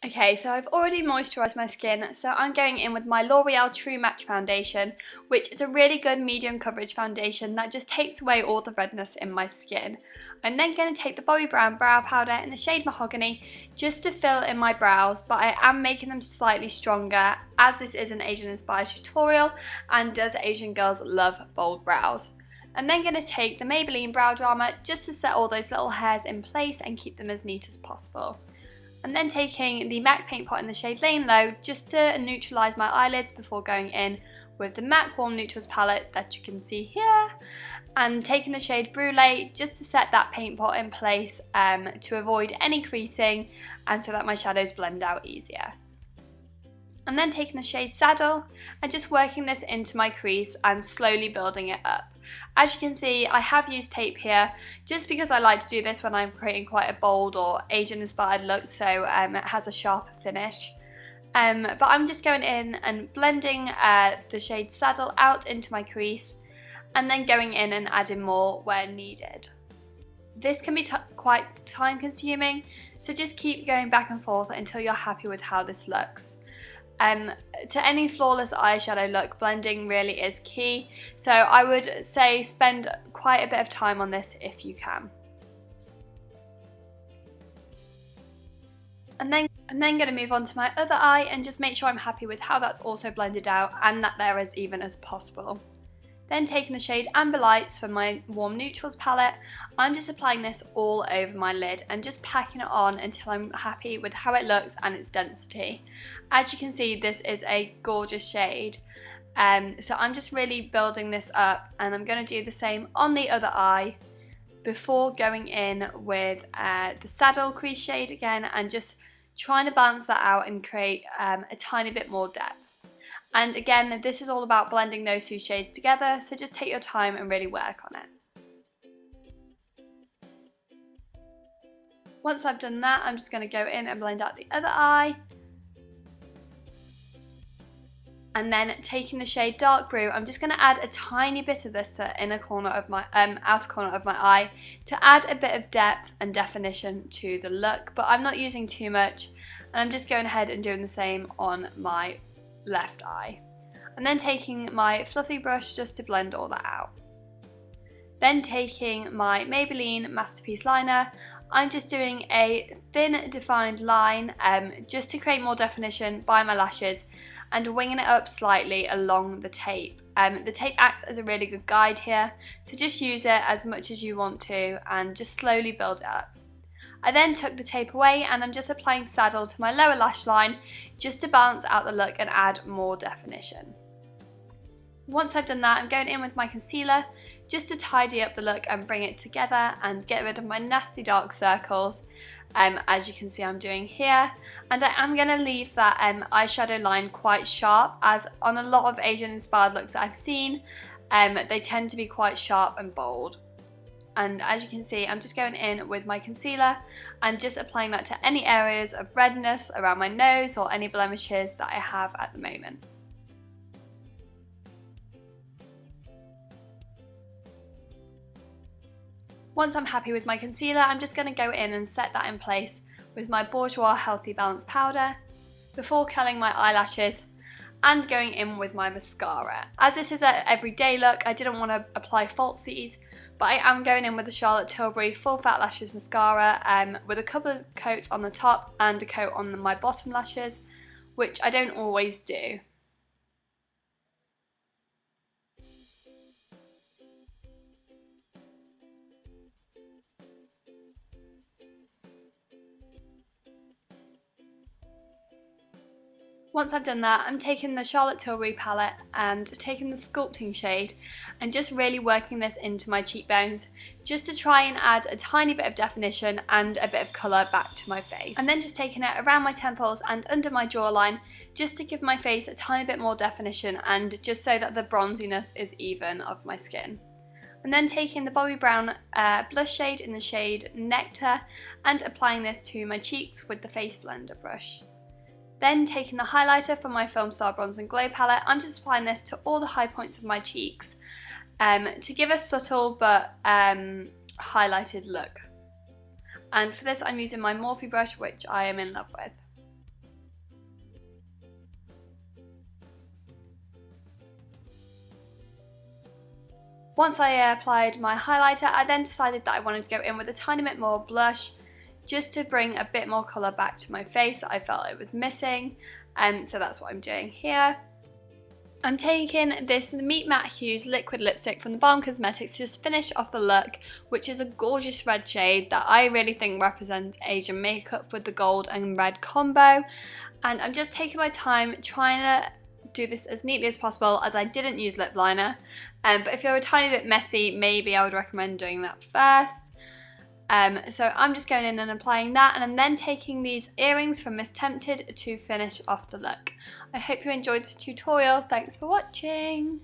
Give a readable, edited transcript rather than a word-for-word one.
Okay, so I've already moisturised my skin, so I'm going in with my L'Oreal True Match Foundation, which is a really good medium coverage foundation that just takes away all the redness in my skin. I'm then going to take the Bobbi Brown Brow Powder in the shade Mahogany just to fill in my brows, but I am making them slightly stronger as this is an Asian inspired tutorial and does Asian girls love bold brows. I'm then going to take the Maybelline Brow Drama just to set all those little hairs in place and keep them as neat as possible. I'm then taking the MAC paint pot in the shade Layin Low just to neutralise my eyelids before going in with the MAC Warm Neutrals palette that you can see here, and taking the shade Brule just to set that paint pot in place to avoid any creasing and so that my shadows blend out easier. I'm then taking the shade Saddle and just working this into my crease and slowly building it up. As you can see, I have used tape here just because I like to do this when I'm creating quite a bold or Asian inspired look, so it has a sharper finish. But I'm just going in and blending the shade Saddle out into my crease and then going in and adding more where needed. This can be quite time consuming, so just keep going back and forth until you're happy with how this looks. To any flawless eyeshadow look, blending really is key, so I would say spend quite a bit of time on this if you can. I'm then going to move on to my other eye and just make sure I'm happy with how that's also blended out and that they're as even as possible. Then taking the shade Amber Lights from my Warm Neutrals palette, I'm just applying this all over my lid and just packing it on until I'm happy with how it looks and its density. As you can see, this is a gorgeous shade, so I'm just really building this up, and I'm going to do the same on the other eye before going in with the Saddle crease shade again and just trying to balance that out and create a tiny bit more depth. And again, this is all about blending those two shades together, so just take your time and really work on it. Once I've done that, I'm just going to go in and blend out the other eye. And then taking the shade Dark Brew, I'm just going to add a tiny bit of this to the inner corner of my outer corner of my eye to add a bit of depth and definition to the look, but I'm not using too much, and I'm just going ahead and doing the same on my left eye. And then taking my fluffy brush just to blend all that out. Then taking my Maybelline Masterpiece liner, I'm just doing a thin defined line just to create more definition by my lashes and winging it up slightly along the tape. The tape acts as a really good guide here, so just use it as much as you want to and just slowly build it up. I then took the tape away and I'm just applying Saddle to my lower lash line just to balance out the look and add more definition. Once I've done that, I'm going in with my concealer just to tidy up the look and bring it together and get rid of my nasty dark circles, as you can see I'm doing here. And I am going to leave that eyeshadow line quite sharp, as on a lot of Asian inspired looks that I've seen, they tend to be quite sharp and bold. And as you can see, I'm just going in with my concealer and just applying that to any areas of redness around my nose or any blemishes that I have at the moment. Once I'm happy with my concealer, I'm just going to go in and set that in place with my Bourjois Healthy Balance powder before curling my eyelashes and going in with my mascara. As this is an everyday look, I didn't want to apply falsies, but I am going in with the Charlotte Tilbury Full Fat Lashes mascara with a couple of coats on the top and a coat on my bottom lashes, which I don't always do. Once I've done that, I'm taking the Charlotte Tilbury palette and taking the sculpting shade and just really working this into my cheekbones just to try and add a tiny bit of definition and a bit of colour back to my face. And then just taking it around my temples and under my jawline just to give my face a tiny bit more definition and just so that the bronziness is even of my skin. And then taking the Bobbi Brown blush shade in the shade Nectar and applying this to my cheeks with the Face Blender brush. Then taking the highlighter from my Filmstar Bronze and Glow palette, I'm just applying this to all the high points of my cheeks to give a subtle but highlighted look. And for this I'm using my Morphe brush, which I am in love with. Once I applied my highlighter, I then decided that I wanted to go in with a tiny bit more blush just to bring a bit more colour back to my face that I felt it was missing. So that's what I'm doing here. I'm taking this Meet Matte Hughes liquid lipstick from the Balm Cosmetics to just finish off the look, which is a gorgeous red shade that I really think represents Asian makeup with the gold and red combo. And I'm just taking my time trying to do this as neatly as possible, as I didn't use lip liner. But if you're a tiny bit messy, maybe I would recommend doing that first. So I'm just going in and applying that, and I'm then taking these earrings from Miss Tempted to finish off the look. I hope you enjoyed this tutorial. Thanks for watching.